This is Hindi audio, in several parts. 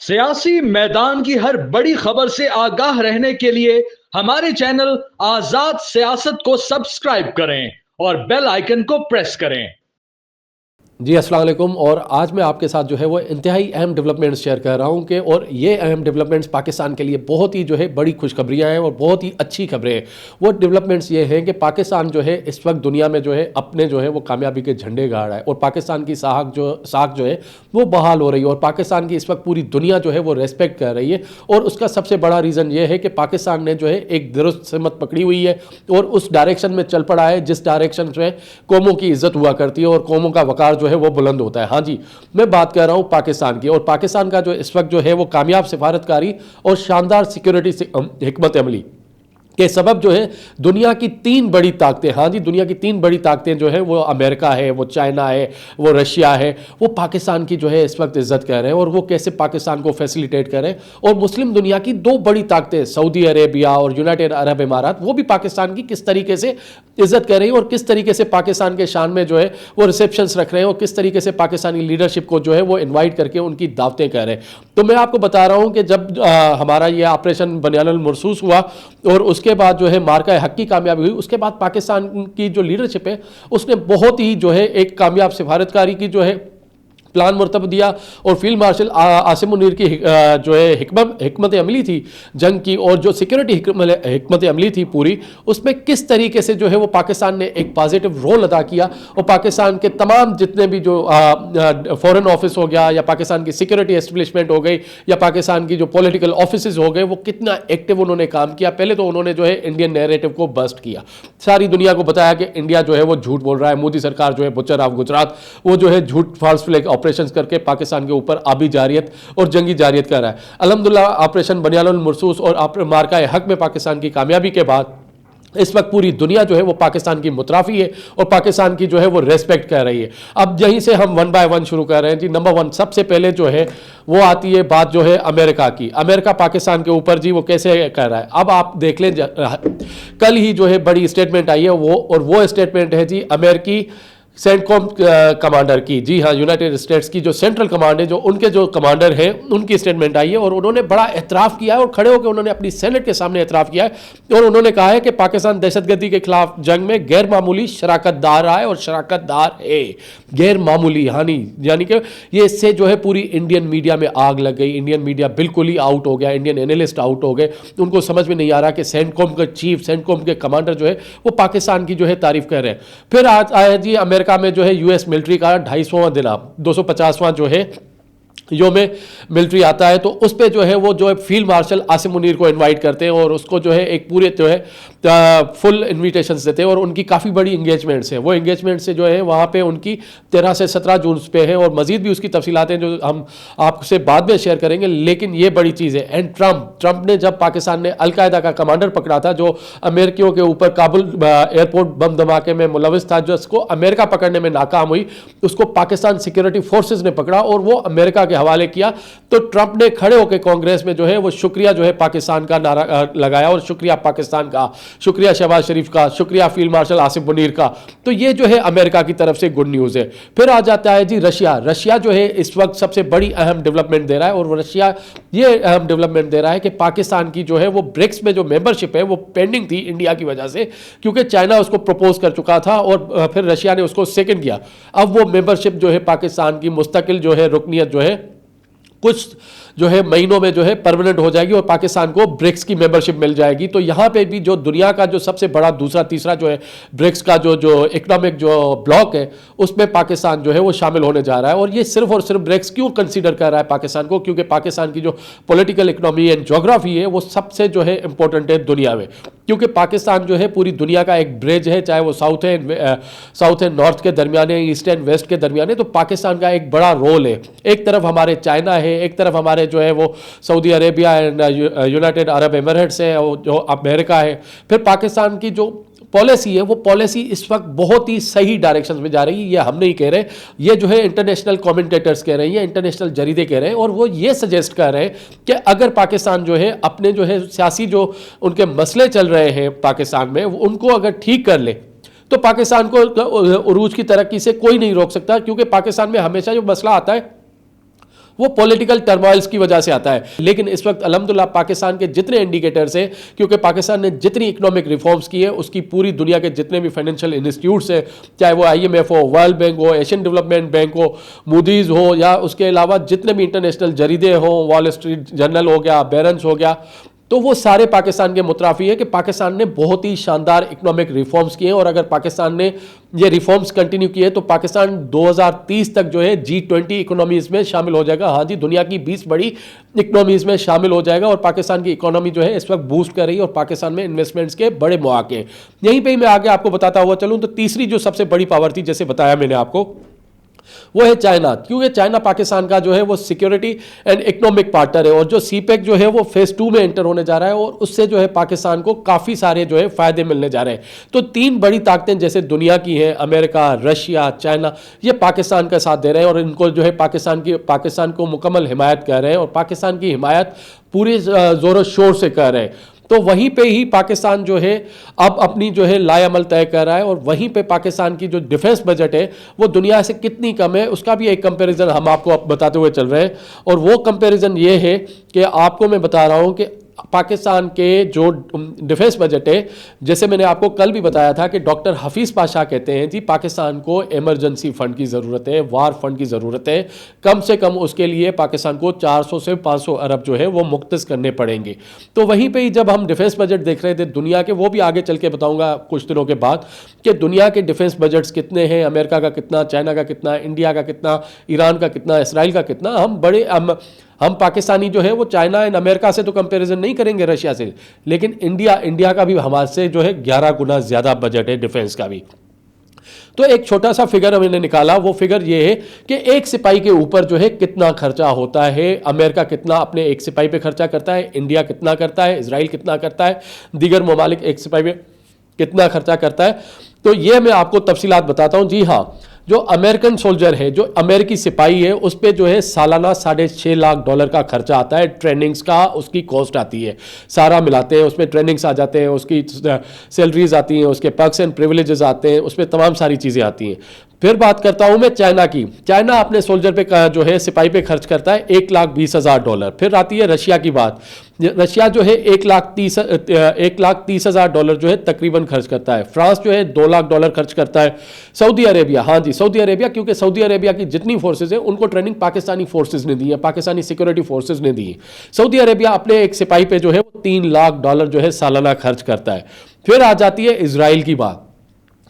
सियासी मैदान की हर बड़ी खबर से आगाह रहने के लिए हमारे चैनल आजाद सियासत को सब्सक्राइब करें और बेल आइकन को प्रेस करें। जी अस्सलाम वालेकुम। और आज मैं आपके साथ जो है वो इंतहाई अहम डेवलपमेंट्स शेयर कर रहा हूँ कि और ये अहम डेवलपमेंट्स पाकिस्तान के लिए बहुत ही जो है बड़ी खुशखबरियाँ हैं और बहुत ही अच्छी खबरें हैं। वो डेवलपमेंट्स ये हैं कि पाकिस्तान जो है इस वक्त दुनिया में जो है अपने जो है वो कामयाबी के झंडे गाड़ रहा है और पाकिस्तान की साख जो है वो बहाल हो रही है और पाकिस्तान की इस वक्त पूरी दुनिया जो है वो रेस्पेक्ट कर रही है। और उसका सबसे बड़ा रीज़न ये है कि पाकिस्तान ने जो है एक दुरुस्त सिमत पकड़ी हुई है और उस डायरेक्शन में चल पड़ा है जिस डायरेक्शन में कौमों की इज्जत हुआ करती है और कौमों का वकार जो है वो बुलंद होता है। हाँ जी, मैं बात कर रहा हूं पाकिस्तान की। और पाकिस्तान का जो इस वक्त जो है वो कामयाब सिफारतकारी और शानदार सिक्योरिटी हिकमत अमली के सबब जो है दुनिया की तीन बड़ी ताकतें, हाँ जी, दुनिया की तीन बड़ी ताकतें जो है वो अमेरिका है, वो चाइना है, वो रशिया है, वो पाकिस्तान की जो है इस वक्त इज्जत कर रहे हैं और वो कैसे पाकिस्तान को फैसिलिटेट कर रहे हैं। और मुस्लिम दुनिया की दो बड़ी ताकतें सऊदी अरेबिया और यूनाइटेड अरब इमारात, वो भी पाकिस्तान की किस तरीके से इज्जत कर रही है और किस तरीके से पाकिस्तान के शान में जो है वो रिसेप्शंस रख रहे हैं और किस तरीके से पाकिस्तानी लीडरशिप को जो है वो इन्वाइट करके उनकी दावतें कर रहे हैं। तो मैं आपको बता रहा हूँ कि जब हमारा ये ऑपरेशन बनियानुल मरसूस हुआ और उसके बाद जो है मार्का हक की कामयाबी हुई, उसके बाद पाकिस्तान की जो लीडरशिप है उसने बहुत ही जो है एक कामयाब सिफारतकारी की जो है प्लान मुर्तब दिया। और फील्ड मार्शल आसिम मुनीर की जो है हिकमत अमली थी जंग की और जो सिक्योरिटी हिकमत अमली थी पूरी, उसमें किस तरीके से जो है वो पाकिस्तान ने एक पॉजिटिव रोल अदा किया और पाकिस्तान के तमाम जितने भी जो फॉरेन ऑफिस हो गया या पाकिस्तान की सिक्योरिटी एस्टेब्लिशमेंट हो गई या पाकिस्तान की जो पॉलिटिकल ऑफिस हो गए, वो कितना एक्टिव उन्होंने काम किया। पहले तो उन्होंने जो है इंडियन नैरेटिव को बस्ट किया, सारी दुनिया को बताया कि इंडिया जो है वो झूठ बोल रहा है, मोदी सरकार जो है बुच्चर ऑफ गुजरात, वो जो है झूठ फॉल्स फ्लैग ऑपरेशंस करके पाकिस्तान के ऊपर आबी जारियत और जंगी जारियत कर रहा है। अल्हम्दुलिल्लाह ऑपरेशन बनियानुल मरसूस और मार्का हक में पाकिस्तान की कामयाबी के बाद इस वक्त पूरी दुनिया जो है वो पाकिस्तान की मुतराफी है और पाकिस्तान की जो है वो रेस्पेक्ट कर रही है। अब यहीं से हम वन बाय वन शुरू कर रहे हैं जी। नंबर वन, सबसे पहले जो है वो आती है बात जो है अमेरिका की। अमेरिका पाकिस्तान के ऊपर जी वो कैसे कर रहा है, अब आप देख लें। कल ही जो है बड़ी स्टेटमेंट आई है वो स्टेटमेंट है जी अमेरिकी सेंटकॉम कमांडर की। जी हाँ, यूनाइटेड स्टेट्स की जो सेंट्रल कमांड है, जो उनके जो कमांडर हैं उनकी स्टेटमेंट आई है और उन्होंने बड़ा एतराफ़ किया है और खड़े होकर उन्होंने अपनी सेनेट के सामने एतराफ़ किया है और उन्होंने कहा है कि पाकिस्तान दहशतगर्दी के खिलाफ जंग में गैर मामूली शराकतदार रहा है और शराकतदार है गैर मामूली, यानी कि ये इससे जो है पूरी इंडियन मीडिया में आग लग गई। इंडियन मीडिया बिल्कुल ही आउट हो गया, इंडियन एनालिस्ट आउट हो गए, उनको समझ में नहीं आ रहा कि सेंटकॉम का चीफ, सेंटकॉम के कमांडर जो है वो पाकिस्तान की जो है तारीफ कर रहे हैं। फिर आज आया जी अमेरिका में जो है यूएस मिलिट्री का 250वां दिन, 250वां जो है जो में मिलिट्री आता है, तो उस पर जो है वो जो है फील्ड मार्शल आसिम मुनीर को इनवाइट करते हैं और उसको जो है एक पूरे जो है फुल इन्विटेशंस देते हैं और उनकी काफ़ी बड़ी इंगेजमेंट्स हैं। वो इंगेजमेंट से जो है वहाँ पे उनकी 13 से 17 जून पे है और मजीद भी उसकी तफसीलात हैं जो हम आपसे बाद में शेयर करेंगे। लेकिन ये बड़ी चीज़ है। एंड ट्रंप ने जब पाकिस्तान ने अलकायदा का कमांडर पकड़ा था जो अमेरिकियों के ऊपर काबुल एयरपोर्ट बम धमाके में मुलविस था, जिसको अमेरिका पकड़ने में नाकाम हुई, उसको पाकिस्तान सिक्योरिटी फोर्सेज ने पकड़ा और वो अमेरिका के हवाले किया। तो ट्रंप ने खड़े होकर कांग्रेस में जो है वो शुक्रिया जो है पाकिस्तान का नारा लगाया और शुक्रिया पाकिस्तान का, शुक्रिया शहबाज शरीफ का, शुक्रिया फील्ड मार्शल आसिफ मुनीर का। तो ये जो है अमेरिका की तरफ से गुड न्यूज़ है। फिर आ जाता है जी रशिया जो है इस वक्त सबसे बड़ी अहम डेवलपमेंट दे रहा है और रशिया ये अहम डेवलपमेंट दे रहा है कि पाकिस्तान की जो है वो ब्रिक्स में जो मेंबरशिप है वो पेंडिंग थी इंडिया की वजह से, क्योंकि चाइना उसको प्रपोज कर चुका था और फिर रशिया ने उसको सेकंड किया। अब वो मेंबरशिप जो है पाकिस्तान की मुस्तकिल जो है रुकनियत जो है कुछ जो है महीनों में जो है परमानेंट हो जाएगी और पाकिस्तान को ब्रिक्स की मेंबरशिप मिल जाएगी। तो यहाँ पे भी जो दुनिया का जो सबसे बड़ा दूसरा तीसरा जो है ब्रिक्स का जो इकोनॉमिक जो ब्लॉक है उसमें पाकिस्तान जो है वो शामिल होने जा रहा है। और ये सिर्फ और सिर्फ ब्रिक्स क्यों कंसीडर कर रहा है पाकिस्तान को, क्योंकि पाकिस्तान की जो पॉलिटिकल इकोनॉमी एंड जोग्राफी है वो सबसे जो है इंपॉर्टेंट है दुनिया में, क्योंकि पाकिस्तान जो है पूरी दुनिया का एक ब्रिज है, चाहे वो साउथ एंड नॉर्थ के दरमियान है, ईस्ट एंड वेस्ट के दरमियान है। तो पाकिस्तान का एक बड़ा रोल है। एक तरफ हमारे चाइना है, एक तरफ हमारे जो है वो Saudi Arabia and United Arab Emirates है, जो अमेरिका है। फिर पाकिस्तान की जो पॉलिसी है वो पॉलिसी इस वक्त बहुत ही सही डायरेक्शन में जा रही है। ये हम नहीं कह रहे, ये जो है इंटरनेशनल कमेंटेटर्स कह रहे हैं, इंटरनेशनल जरीदे कह रहे हैं और वो ये सजेस्ट कर रहे हैं कि अगर पाकिस्तान जो है अपने जो है सियासी जो उनके मसले चल रहे हैं पाकिस्तान में उनको अगर ठीक कर ले तो पाकिस्तान को उरूज की तरक्की से कोई नहीं रोक सकता। क्योंकि पाकिस्तान में हमेशा जो मसला आता है वो पॉलिटिकल टर्मोइल्स की वजह से आता है। लेकिन इस वक्त अल्हम्दुलिल्लाह पाकिस्तान के जितने इंडिकेटर्स हैं, क्योंकि पाकिस्तान ने जितनी इकोनॉमिक रिफॉर्म्स की है उसकी पूरी दुनिया के जितने भी फाइनेंशियल इंस्टीट्यूट्स हैं, चाहे वो IMF हो, वर्ल्ड बैंक हो, एशियन डेवलपमेंट बैंक हो, मूडीज हो, या उसके अलावा जितने भी इंटरनेशनल जरीदे हो, वॉल स्ट्रीट जर्नल हो गया, बैरेंस हो गया, तो वो सारे पाकिस्तान के मुतराफी है कि पाकिस्तान ने बहुत ही शानदार इकोनॉमिक रिफॉर्म्स किए हैं। और अगर पाकिस्तान ने ये रिफॉर्म्स कंटिन्यू किए तो पाकिस्तान 2030 तक जो है G20 इकोनॉमीज में शामिल हो जाएगा। हाँ जी, दुनिया की 20 बड़ी इकोनॉमीज में शामिल हो जाएगा। और पाकिस्तान की इकोनॉमी जो है इस वक्त बूस्ट कर रही है और पाकिस्तान में इन्वेस्टमेंट्स के बड़े मौके हैं। यहीं पर ही मैं आगे आपको बताता हुआ चलूँ तो तीसरी जो सबसे बड़ी पावर थी, जैसे बताया मैंने आपको, वो है चाइना। क्योंकि चाइना पाकिस्तान का जो है वो सिक्योरिटी एंड इकोनॉमिक पार्टनर है, और जो CPEC जो है वो फेज 2 में एंटर होने जा रहा है, और उससे जो है पाकिस्तान को काफ़ी सारे जो है फायदे मिलने जा रहे हैं। तो 3 बड़ी ताकतें जैसे दुनिया की हैं, अमेरिका, रशिया, चाइना, ये पाकिस्तान का साथ दे रहे हैं और इनको जो है पाकिस्तान को मुकम्मल हिमायत कर रहे हैं, और पाकिस्तान की हिमायत पूरे ज़ोर शोर से कर रहे हैं। तो वहीं पे ही पाकिस्तान जो है अब अपनी जो है लाएअमल तय कर रहा है, और वहीं पे पाकिस्तान की जो डिफेंस बजट है वो दुनिया से कितनी कम है उसका भी एक कंपैरिजन हम आपको बताते हुए चल रहे हैं। और वो कंपैरिजन ये है कि आपको मैं बता रहा हूं कि पाकिस्तान के जो डिफेंस बजट है, जैसे मैंने आपको कल भी बताया था कि डॉक्टर हफीज़ पाशा कहते हैं जी पाकिस्तान को इमरजेंसी फंड की ज़रूरत है, वार फंड की ज़रूरत है, कम से कम उसके लिए पाकिस्तान को 400 से 500 अरब जो है वो मुख्तस करने पड़ेंगे। तो वहीं पे ही जब हम डिफेंस बजट देख रहे थे दुनिया के, वो भी आगे चल के बताऊँगा कुछ दिनों के बाद कि दुनिया के डिफेंस बजट्स कितने हैं, अमेरिका का कितना, चाइना का कितना, इंडिया का कितना, ईरान का कितना, इसराइल का कितना। हम पाकिस्तानी जो है वो चाइना एंड अमेरिका से तो कंपैरिजन नहीं करेंगे, रशिया से, लेकिन इंडिया का भी हमारे से जो है 11 गुना ज़्यादा बजट है डिफेंस का भी। तो एक छोटा सा फिगर हमने निकाला, वो फिगर ये है कि एक सिपाही के ऊपर जो है कितना खर्चा होता है। अमेरिका कितना अपने एक सिपाही पे खर्चा करता है, इंडिया कितना करता है, इजराइल कितना करता है, दीगर ममालिक एक सिपाही पे कितना खर्चा करता है। तो ये मैं आपको तफसीलात बताता हूँ। जी हाँ, जो अमेरिकन सोल्जर है, जो अमेरिकी सिपाही है, उस पर जो है सालाना $6.5 लाख का खर्चा आता है। ट्रेनिंग्स का उसकी कॉस्ट आती है, सारा मिलाते हैं उसमें ट्रेनिंग्स आ जाते हैं, उसकी सैलरीज आती हैं, उसके पर्क्स एंड प्रिविलेजेस आते हैं, उसमें तमाम सारी चीज़ें आती हैं। फिर बात करता हूं मैं चाइना की। चाइना अपने सोल्जर पे जो है सिपाही पे खर्च करता है $1,20,000। फिर आती है रशिया की बात। रशिया जो है $1,30,000 जो है तकरीबन खर्च करता है। फ्रांस जो है $2 लाख खर्च करता है। सऊदी अरेबिया, हाँ जी सऊदी अरेबिया, क्योंकि सऊदी अरेबिया की जितनी फोर्सेज है उनको ट्रेनिंग पाकिस्तानी फोर्सेज ने दी है, पाकिस्तानी सिक्योरिटी फोर्सेज ने दी है। सऊदी अरेबिया अपने एक सिपाही पे जो है $3 लाख जो है सालाना खर्च करता है। फिर आ जाती है इजराइल की बात,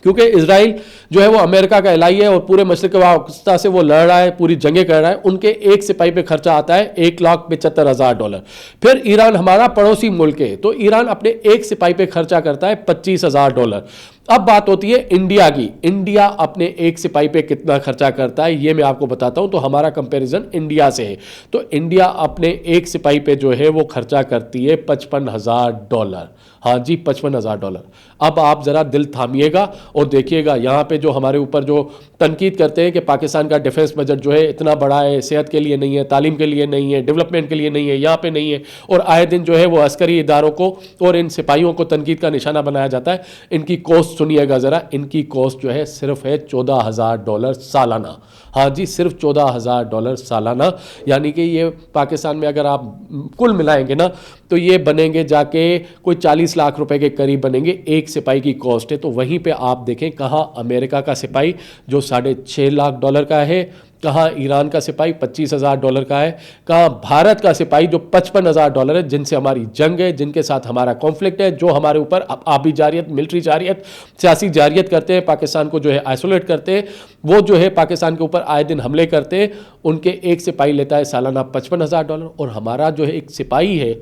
क्योंकि इजराइल जो है वो अमेरिका का एलाई है और पूरे मशरिक़ वस्ता से वो लड़ रहा है, पूरी जंगें कर रहा है। उनके एक सिपाही पे खर्चा आता है $1,75,000। फिर ईरान हमारा पड़ोसी मुल्क है, तो ईरान अपने एक सिपाही पे खर्चा करता है $25,000। अब बात होती है इंडिया की। इंडिया अपने एक सिपाही पे कितना खर्चा करता है ये मैं आपको बताता हूं। तो हमारा कंपैरिजन इंडिया से है। तो इंडिया अपने एक सिपाही पे जो है वो खर्चा करती है $55,000। हाँ जी, $55,000। अब आप ज़रा दिल थामिएगा और देखिएगा, यहाँ पे जो हमारे ऊपर जो तनकीद करते हैं कि पाकिस्तान का डिफेंस बजट जो है इतना बड़ा है, सेहत के लिए नहीं है, तालीम के लिए नहीं है, डेवलपमेंट के लिए नहीं है, यहाँ पे नहीं है, और आए दिन जो है वो अस्करी इदारों को और इन सिपाहियों को तनकीद का निशाना बनाया जाता है। इनकी कॉस्ट सुनिएगा ज़रा, इनकी कॉस्ट जो है सिर्फ है $14,000 सालाना। हाँ जी, सिर्फ $14,000 सालाना। यानी कि ये पाकिस्तान में अगर आप कुल मिलाएंगे ना तो ये बनेंगे जाके कोई 40 लाख रुपए के करीब बनेंगे, एक सिपाही की कॉस्ट है। तो वहीं पे आप देखें कहाँ अमेरिका का सिपाही जो $6.5 लाख का है, कहाँ ईरान का सिपाही $25,000 का है, कहाँ भारत का सिपाही जो $55,000 है, जिनसे हमारी जंग है, जिनके साथ हमारा कॉन्फ्लिक्ट है, जो हमारे ऊपर आबी जारियत, मिलिट्री जारियत, सियासी जारियत करते हैं, पाकिस्तान को जो है आइसोलेट करते हैं, वो जो है पाकिस्तान के ऊपर आए दिन हमले करते हैं। उनके एक सिपाही लेता है सालाना $55,000, और हमारा जो है एक सिपाही है,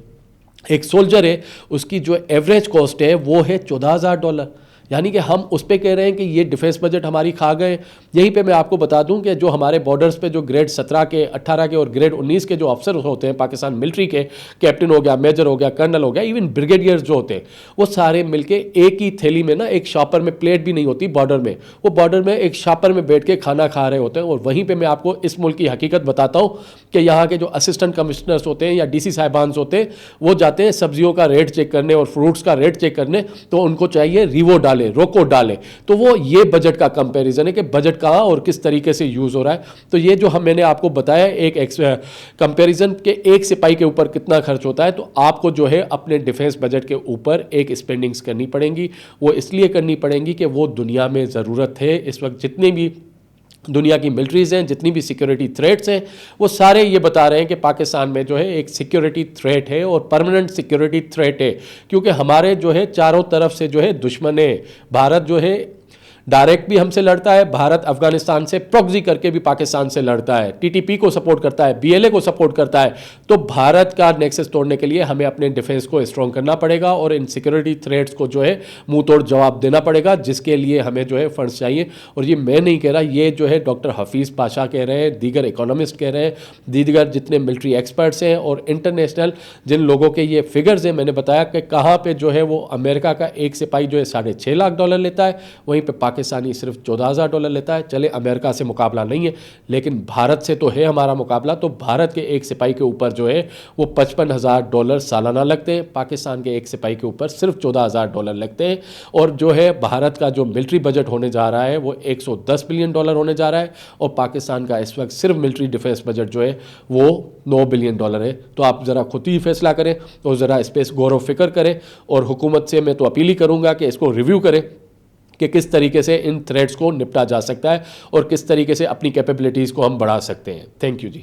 एक सोल्जर है, उसकी जो एवरेज कॉस्ट है वो है $14,000। यानी कि हम उस पर कह रहे हैं कि ये डिफेंस बजट हमारी खा गए। यहीं पे मैं आपको बता दूं कि जो हमारे बॉर्डर्स पे जो ग्रेड 17 के, 18 के और ग्रेड 19 के जो अफसर होते हैं पाकिस्तान मिलिट्री के, कैप्टन हो गया, मेजर हो गया, कर्नल हो गया, इवन ब्रिगेडियर्स जो होते हैं, वो सारे मिलके एक ही थैली में ना, एक शॉपर में, प्लेट भी नहीं होती बॉर्डर में, वो बॉर्डर में एक शॉपर में बैठ के खाना खा रहे होते हैं। और वहीं पर मैं आपको इस मुल्क की हकीकत बताता हूँ कि यहाँ के जो असिस्टेंट कमिश्नर्स होते हैं या DC साहिबान होते हैं, वो जाते हैं सब्जियों का रेट चेक करने और फ्रूट्स का रेट चेक करने, तो उनको चाहिए रिवो डाले डालें, रोको डालें। तो वो ये बजट का कंपैरिजन है कि बजट कहाँ और किस तरीके से यूज़ हो रहा है। तो ये जो मैंने आपको बताया एक कंपैरिजन के एक सिपाही के ऊपर कितना खर्च होता है, तो आपको जो है अपने डिफेंस बजट के ऊपर एक स्पेंडिंग्स करनी पड़ेंगी। वो इसलिए करनी पड़ेंगी कि वो दुनिया में ज़रूरत है। इस वक्त जितने भी दुनिया की मिलिट्रीज़ हैं, जितनी भी सिक्योरिटी थ्रेट्स हैं, वो सारे ये बता रहे हैं कि पाकिस्तान में जो है एक सिक्योरिटी थ्रेट है और परमानेंट सिक्योरिटी थ्रेट है, क्योंकि हमारे जो है चारों तरफ से जो है दुश्मन है। भारत जो है डायरेक्ट भी हमसे लड़ता है, भारत अफगानिस्तान से प्रॉक्सी करके भी पाकिस्तान से लड़ता है, टीटीपी को सपोर्ट करता है, बीएलए को सपोर्ट करता है। तो भारत का नेक्सस तोड़ने के लिए हमें अपने डिफेंस को स्ट्रॉन्ग करना पड़ेगा और इन सिक्योरिटी थ्रेट्स को जो है मुंह तोड़ जवाब देना पड़ेगा, जिसके लिए हमें जो है फंड्स चाहिए। और ये मैं नहीं कह रहा, ये जो है डॉक्टर हफीज़ पाशा कह रहे हैं, दीगर इकोनॉमिस्ट कह रहे हैं, दीगर जितने मिलिट्री एक्सपर्ट्स हैं और इंटरनेशनल जिन लोगों के ये फिगर्स हैं। मैंने बताया कि कहाँ पे जो है वो अमेरिका का एक सिपाही जो है $6.5 लाख लेता है, वहीं पे पाकिस्तानी सिर्फ $14,000 लेता है। चले अमेरिका से मुकाबला नहीं है, लेकिन भारत से तो है हमारा मुकाबला। तो भारत के एक सिपाही के ऊपर जो है वो $55,000 सालाना लगते हैं, पाकिस्तान के एक सिपाही के ऊपर सिर्फ $14,000 लगते हैं। और जो है भारत का जो मिलिट्री बजट होने जा रहा है वो $110 बिलियन होने जा रहा है, और पाकिस्तान का इस वक्त सिर्फ मिलिट्री डिफेंस बजट जो है वो $9 बिलियन है। तो आप ज़रा खुद ही फैसला करें और ज़रा इस पर गौर व फिक्र करें, और हुकूमत से मैं तो अपील ही करूँगा कि इसको रिव्यू करें कि किस तरीके से इन थ्रेट्स को निपटा जा सकता है और किस तरीके से अपनी कैपेबिलिटीज़ को हम बढ़ा सकते हैं। Thank you ji.